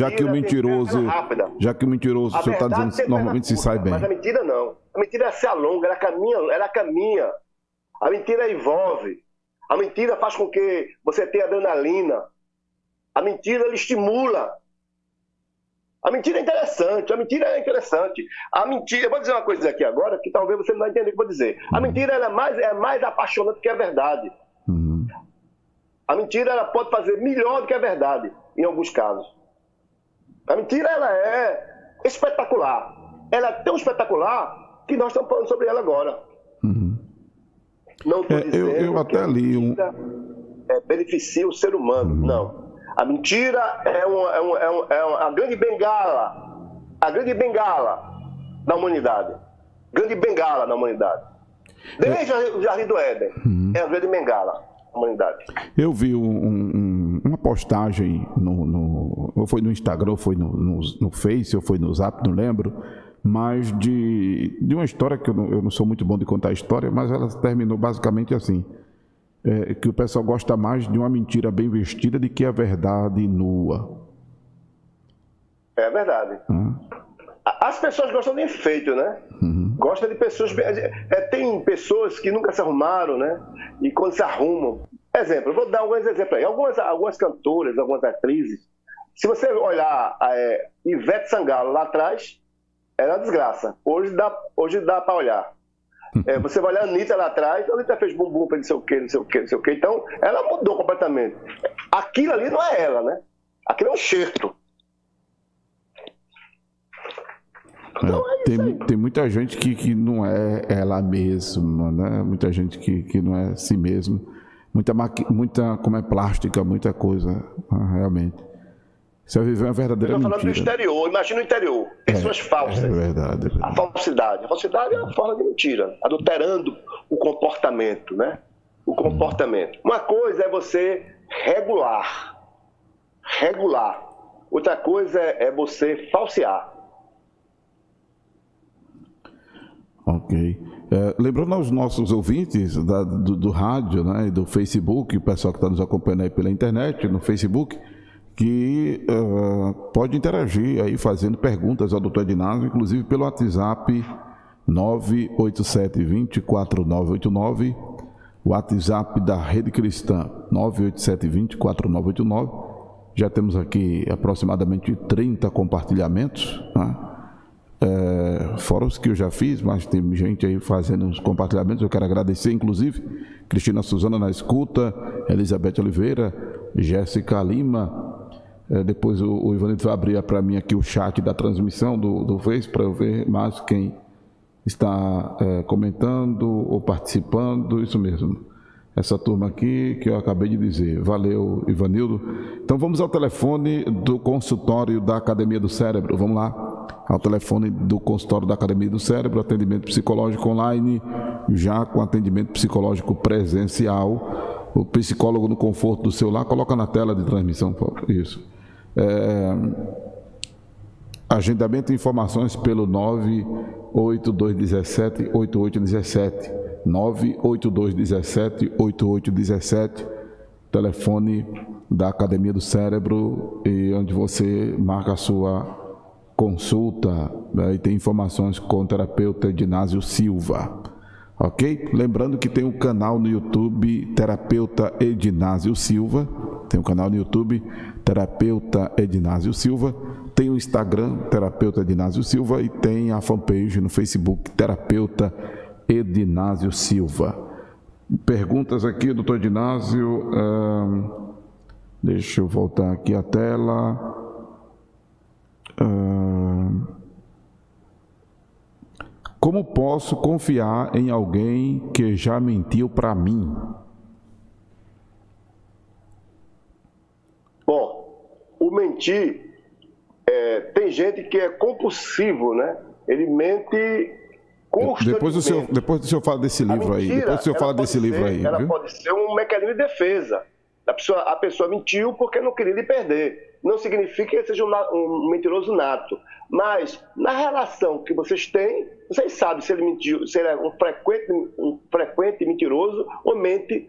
que o mentiroso, o senhor está dizendo normalmente se sai bem. Mas a mentira não. A mentira se alonga, ela caminha. A mentira envolve. A mentira faz com que você tenha adrenalina. A mentira ela estimula. A mentira é interessante. Eu vou dizer uma coisa aqui agora que talvez você não vai entender o que eu vou dizer. A mentira ela é mais apaixonante que a verdade. A mentira ela pode fazer melhor do que a verdade, em alguns casos. A mentira ela é espetacular. Ela é tão espetacular que nós estamos falando sobre ela agora. Não estou dizendo eu até li beneficia o ser humano. Não. A mentira é a grande bengala. A grande bengala da humanidade. Grande bengala da humanidade. Desde o Jardim do Éden. É a grande bengala da humanidade. Eu vi uma postagem ou foi no Instagram, ou foi no Face, ou foi no Zap, não lembro, mas de uma história que eu não sou muito bom de contar a história, mas ela terminou basicamente assim, que o pessoal gosta mais de uma mentira bem vestida do que a verdade nua. É verdade. As pessoas gostam de enfeite, né? Gostam de pessoas... tem pessoas que nunca se arrumaram, né? E quando se arrumam... Exemplo, eu vou dar alguns exemplos aí. Algumas cantoras, algumas atrizes, se você olhar Ivete Sangalo lá atrás, era uma desgraça. Hoje dá para olhar. Você vai olhar a Anitta lá atrás, a Anitta fez bumbum para não sei o quê. Então, ela mudou completamente. Aquilo ali não é ela, né? Aquilo é um enxerto. Então, tem muita gente que não é ela mesma, né? Muita gente que não é si mesmo. Muita como é plástica, muita coisa, realmente. Você vai viver uma verdadeira mentira. Eu estou falando do exterior, imagina o interior. Pessoas falsas. É verdade. A falsidade. A falsidade é uma forma de mentira, adulterando o comportamento, né? O comportamento. Uma coisa é você regular. Outra coisa é você falsear. Ok. Lembrando aos nossos ouvintes do rádio, né, e do Facebook, o pessoal que está nos acompanhando aí pela internet, no Facebook, que pode interagir aí fazendo perguntas ao Dr. Edinásio, inclusive pelo WhatsApp 987-204989, o WhatsApp da Rede Cristã 987-204989. Já temos aqui aproximadamente 30 compartilhamentos, né? Fora os que eu já fiz, mas tem gente aí fazendo os compartilhamentos. Eu quero agradecer, inclusive, Cristina Suzana na escuta, Elizabeth Oliveira, Jéssica Lima. Depois o Ivanildo vai abrir para mim aqui o chat da transmissão do Face, para eu ver mais quem está comentando ou participando. Isso mesmo, essa turma aqui que eu acabei de dizer. Valeu, Ivanildo. Então vamos ao telefone do consultório da Academia do Cérebro. Vamos lá. ao telefone do consultório da Academia do Cérebro, atendimento psicológico online, já com atendimento psicológico presencial. O psicólogo no conforto do seu lar, coloca na tela de transmissão, isso. Agendamento e informações pelo 98217-8817, 98217-8817, telefone da Academia do Cérebro, e onde você marca a sua consulta, e tem informações com o terapeuta Edinásio Silva, ok? Lembrando que tem um canal no YouTube, Terapeuta Edinásio Silva, tem um canal no YouTube, Terapeuta Edinásio Silva, tem o Instagram, Terapeuta Edinásio Silva, e tem a fanpage no Facebook, Terapeuta Edinásio Silva. Perguntas aqui, doutor Edinásio. Deixa eu voltar aqui a tela. Como posso confiar em alguém que já mentiu para mim? Bom, o mentir, tem gente que é compulsivo, né? Ele mente constantemente. Depois do senhor fala desse livro aí. Depois do senhor fala desse livro aí. Ela pode ser um mecanismo de defesa. A pessoa mentiu porque não queria lhe perder. Não significa que ele seja um mentiroso nato. Mas, na relação que vocês têm, vocês sabem se ele mentiu, se ele é um frequente mentiroso ou mente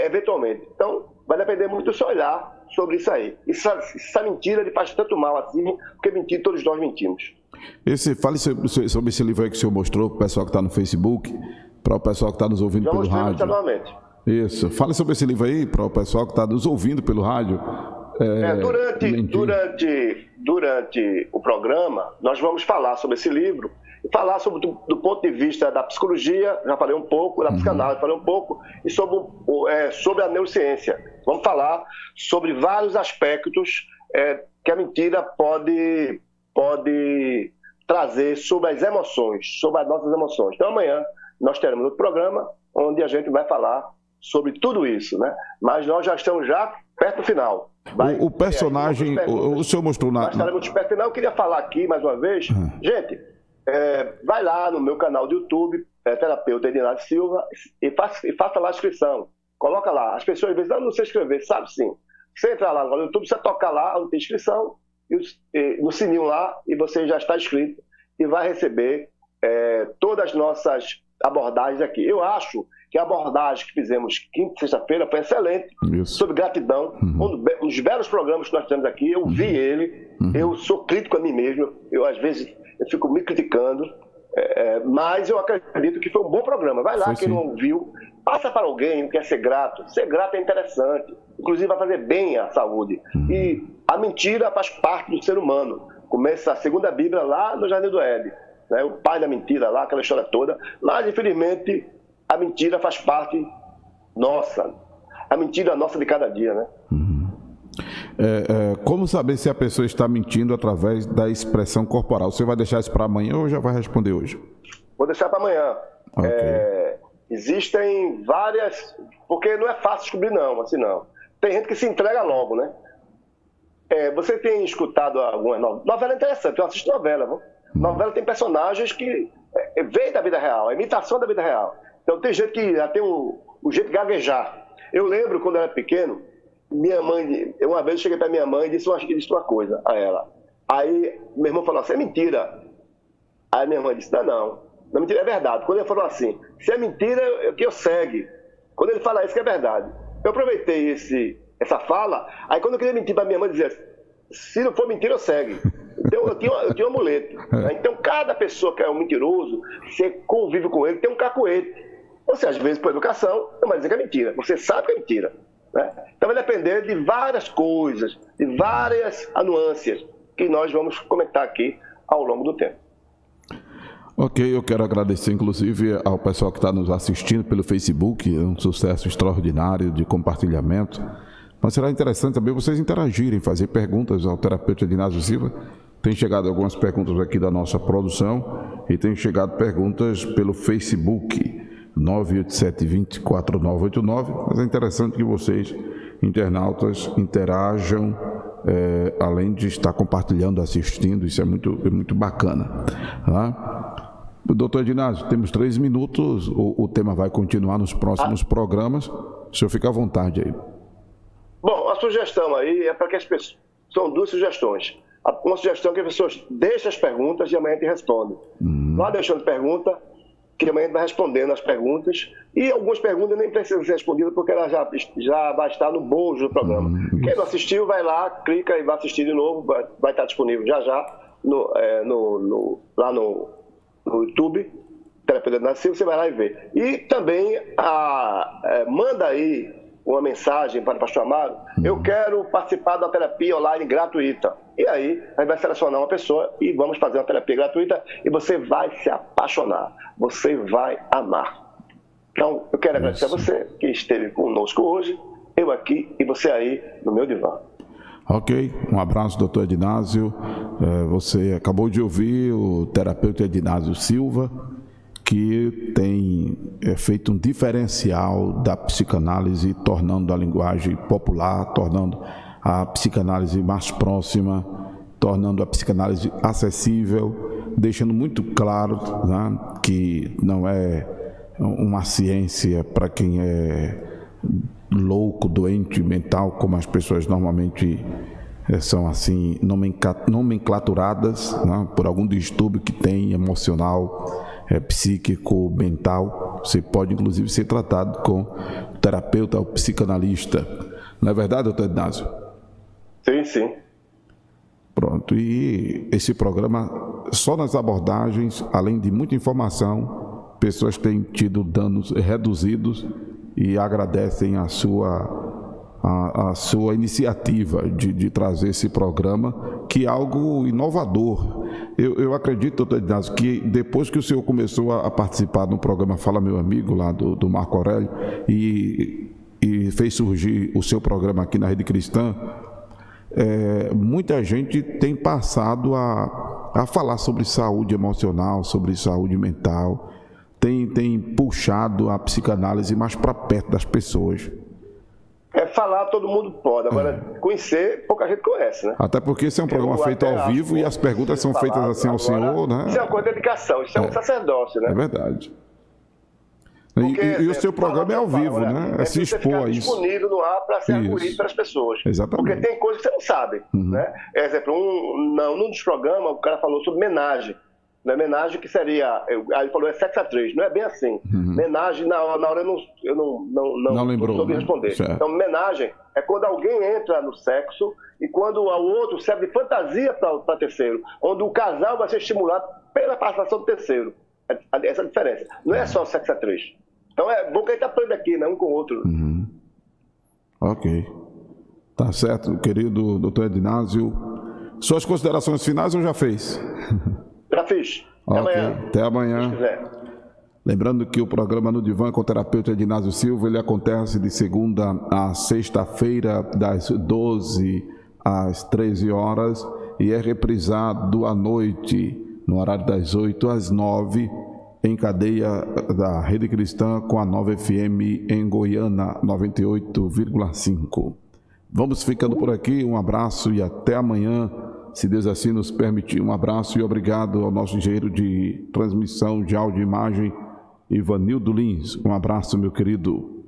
eventualmente. Então, vai depender muito do seu olhar sobre isso aí. Essa mentira lhe faz tanto mal assim, porque mentir, todos nós mentimos. Fale sobre esse livro aí que o senhor mostrou para o pessoal que está no Facebook, para o pessoal que está nos ouvindo pelo rádio. Isso. Fale sobre esse livro aí para o pessoal que está nos ouvindo pelo rádio. Durante o programa, nós vamos falar sobre esse livro e falar do ponto de vista da psicologia, já falei um pouco, da psicanálise, falei um pouco, e sobre a neurociência. Vamos falar sobre vários aspectos que a mentira pode trazer sobre as emoções, sobre as nossas emoções. Então amanhã nós teremos outro programa onde a gente vai falar sobre tudo isso, né? Mas nós já estamos perto do final. O personagem, o senhor mostrou Nós estaremos perto do final. Eu queria falar aqui mais uma vez, gente, vai lá no meu canal do YouTube, Terapeuta Edinásio Silva, e faça lá a inscrição. Coloca lá. As pessoas às vezes não sei escrever, sabe sim. Você entra lá no YouTube, você toca lá onde tem inscrição, no sininho lá, e você já está inscrito e vai receber todas as nossas abordagens aqui. Eu acho que a abordagem que fizemos quinta e sexta-feira foi excelente, sobre gratidão. Um dos belos programas que nós temos aqui, eu vi ele, eu sou crítico a mim mesmo, às vezes eu fico me criticando, mas eu acredito que foi um bom programa. Vai lá, quem não viu, passa para alguém que quer ser grato. Ser grato é interessante, inclusive vai fazer bem à saúde. E a mentira faz parte do ser humano. Começa a segunda Bíblia lá no Jardim do Éden, né? O pai da mentira lá, aquela história toda, mas infelizmente a mentira faz parte nossa. A mentira nossa de cada dia, né? Como saber se a pessoa está mentindo através da expressão corporal? Você vai deixar isso para amanhã ou já vai responder hoje? Vou deixar para amanhã. Okay. Existem várias... Porque não é fácil descobrir não, assim não. Tem gente que se entrega logo, né? Você tem escutado algumas novelas? Novela é interessante, eu assisto novela, viu? Novela tem personagens que veem da vida real, a imitação da vida real. Então tem gente que já tem um jeito de gaguejar. Eu lembro quando eu era pequeno, minha mãe, uma vez eu cheguei para minha mãe e disse uma coisa a ela. Aí meu irmão falou assim, é mentira. Aí minha mãe disse, não, mentira, é verdade. Quando ele falou assim, se é mentira, que eu segue. Quando ele fala isso, que é verdade. Eu aproveitei essa fala, aí quando eu queria mentir para minha mãe, dizia, se não for mentira, eu segue. Então eu tinha um amuleto. Né? Então cada pessoa que é um mentiroso, você convive com ele, tem um cacuete. Você, às vezes, por educação, não vai dizer que é mentira. Você sabe que é mentira. Né? Então vai depender de várias coisas, de várias nuances que nós vamos comentar aqui ao longo do tempo. Ok, eu quero agradecer inclusive ao pessoal que está nos assistindo pelo Facebook, é um sucesso extraordinário de compartilhamento. Mas será interessante também vocês interagirem, fazer perguntas ao terapeuta Edinásio Silva. Tem chegado algumas perguntas aqui da nossa produção e tem chegado perguntas pelo Facebook, 987-204989, mas é interessante que vocês, internautas, interajam além de estar compartilhando, assistindo, isso é muito bacana. Tá? Doutor Edinásio, temos 3 minutos, o tema vai continuar nos próximos programas, o senhor fica à vontade aí. Bom, a sugestão aí é para que as pessoas... São 2 sugestões. Uma sugestão é que as pessoas deixem as perguntas e amanhã te respondem. Vá deixando pergunta, que amanhã a gente vai respondendo as perguntas. E algumas perguntas nem precisam ser respondidas, porque ela já vai estar no bojo do programa. Quem não assistiu, vai lá, clica e vai assistir de novo. Vai estar disponível já lá no YouTube, Terapeuta Edinásio Silva, você vai lá e vê. E também manda aí uma mensagem para o pastor Amaro: eu quero participar da terapia online gratuita. E aí, a gente vai selecionar uma pessoa e vamos fazer uma terapia gratuita e você vai se apaixonar, você vai amar. Então, eu quero agradecer a você que esteve conosco hoje, eu aqui e você aí no meu divã. Ok, um abraço, doutor Edinásio. Você acabou de ouvir o terapeuta Edinásio Silva, que tem feito um diferencial da psicanálise, tornando a linguagem popular, tornando a psicanálise mais próxima, tornando a psicanálise acessível, deixando muito claro, né, que não é uma ciência para quem é louco, doente mental, como as pessoas normalmente são assim nomenclaturadas, né, por algum distúrbio que tem emocional, psíquico, mental. Você pode inclusive ser tratado com terapeuta ou psicanalista. Não é verdade, doutor Edinásio? Sim, sim. Pronto, e esse programa, só nas abordagens, além de muita informação, pessoas têm tido danos reduzidos e agradecem a sua iniciativa de trazer esse programa, que é algo inovador. Eu acredito, doutor Edinásio, que depois que o senhor começou a participar no programa Fala Meu Amigo, lá do Marco Aurélio, e fez surgir o seu programa aqui na Rede Cristã, muita gente tem passado a falar sobre saúde emocional, sobre saúde mental, tem puxado a psicanálise mais para perto das pessoas. Falar todo mundo pode, agora conhecer pouca gente conhece, né? Até porque esse é um programa feito ao vivo e as perguntas são feitas assim ao senhor, né? Isso é uma coisa de dedicação, isso é um sacerdócio, né? É verdade. Porque, e o seu programa é ao vivo, né? É se expor a isso. Disponível no ar para ser acolhido pelas pessoas. Exatamente. Porque tem coisas que você não sabe, né? Exemplo, num dos programas o cara falou sobre homenagem. Né? Homenagem que seria, aí ele falou, sexo a 3, não é bem assim. Homenagem, na hora eu não lembrou, soube responder. Certo. Então, homenagem é quando alguém entra no sexo e quando o outro serve de fantasia para terceiro, onde o casal vai ser estimulado pela participação do terceiro. Essa é a diferença. Não é só sexo a 3. Então é bom que a gente aprenda aqui, né? Um com o outro. Ok. Tá certo, querido doutor Edinásio. Suas considerações finais ou já fez? Já fiz. Até amanhã. Até amanhã. Se quiser. Lembrando que o programa No Divã com o terapeuta Edinásio Silva, ele acontece de segunda a sexta-feira, das 12 às 13 horas, e é reprisado à noite, no horário das 8 às 9, em cadeia da Rede Cristã com a Nova FM em Goiânia, 98,5. Vamos ficando por aqui, um abraço e até amanhã, se Deus assim nos permitir. Um abraço e obrigado ao nosso engenheiro de transmissão de áudio e imagem, Ivanildo Lins. Um abraço, meu querido.